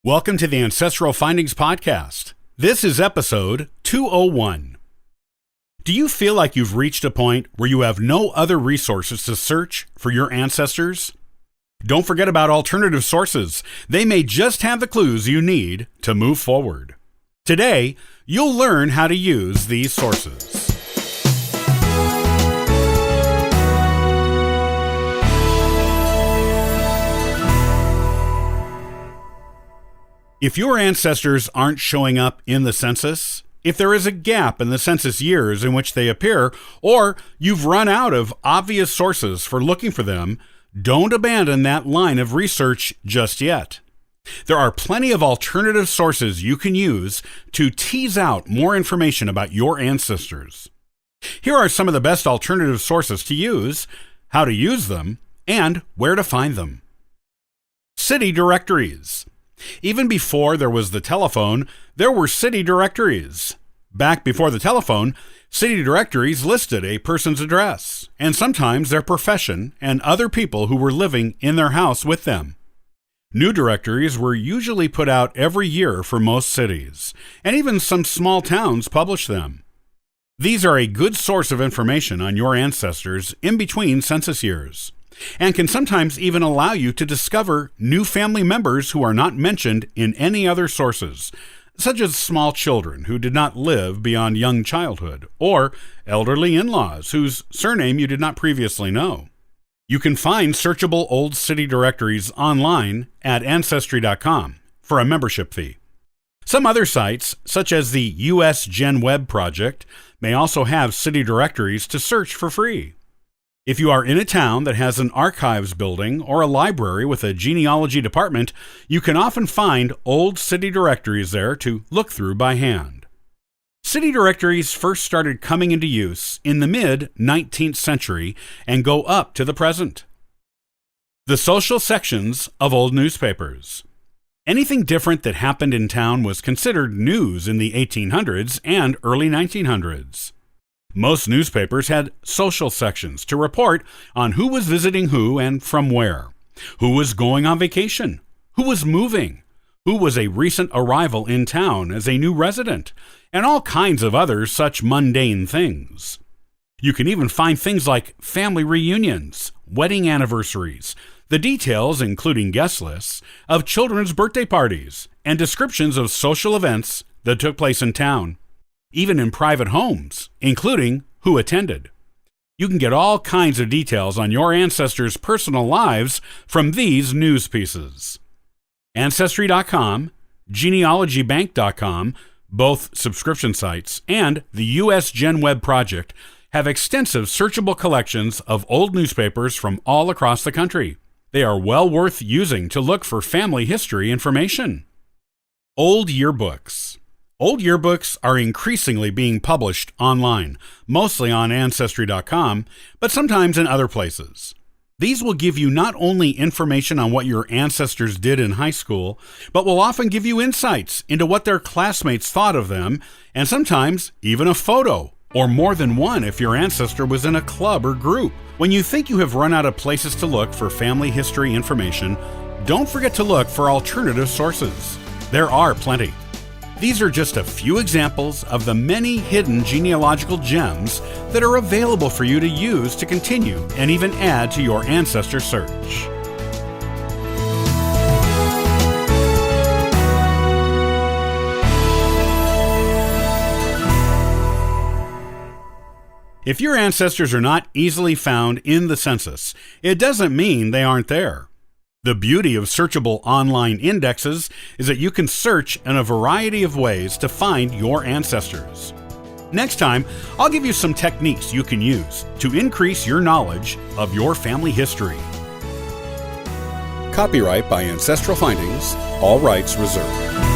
Welcome to the Ancestral Findings Podcast. This is episode 201. Do you feel like you've reached a point where you have no other resources to search for your ancestors? Don't forget about alternative sources. They may just have the clues you need to move forward. Today, you'll learn how to use these sources. If your ancestors aren't showing up in the census, if there is a gap in the census years in which they appear, or you've run out of obvious sources for looking for them, don't abandon that line of research just yet. There are plenty of alternative sources you can use to tease out more information about your ancestors. Here are some of the best alternative sources to use, how to use them, and where to find them. City directories. Even before there was the telephone, there were city directories. Back before the telephone, city directories listed a person's address, and sometimes their profession and other people who were living in their house with them. New directories were usually put out every year for most cities, and even some small towns published them. These are a good source of information on your ancestors in between census years, and can sometimes even allow you to discover new family members who are not mentioned in any other sources, such as small children who did not live beyond young childhood, or elderly in-laws whose surname you did not previously know. You can find searchable old city directories online at Ancestry.com for a membership fee. Some other sites, such as the US Gen Web Project, may also have city directories to search for free. If you are in a town that has an archives building or a library with a genealogy department, you can often find old city directories there to look through by hand. City directories first started coming into use in the mid-19th century and go up to the present. The social sections of old newspapers. Anything different that happened in town was considered news in the 1800s and early 1900s. Most newspapers had social sections to report on who was visiting who and from where, who was going on vacation, who was moving, who was a recent arrival in town as a new resident, and all kinds of other such mundane things. You can even find things like family reunions, wedding anniversaries, the details, including guest lists, of children's birthday parties, and descriptions of social events that took place in town. Even in private homes, including who attended. You can get all kinds of details on your ancestors' personal lives from these news pieces. Ancestry.com, genealogybank.com, both subscription sites, and the US Gen Web Project have extensive searchable collections of old newspapers from all across the country. They are well worth using to look for family history information. Old yearbooks. Old yearbooks are increasingly being published online, mostly on Ancestry.com, but sometimes in other places. These will give you not only information on what your ancestors did in high school, but will often give you insights into what their classmates thought of them, and sometimes even a photo, or more than one if your ancestor was in a club or group. When you think you have run out of places to look for family history information, don't forget to look for alternative sources. There are plenty. These are just a few examples of the many hidden genealogical gems that are available for you to use to continue and even add to your ancestor search. If your ancestors are not easily found in the census, it doesn't mean they aren't there. The beauty of searchable online indexes is that you can search in a variety of ways to find your ancestors. Next time, I'll give you some techniques you can use to increase your knowledge of your family history. Copyright by Ancestral Findings, all rights reserved.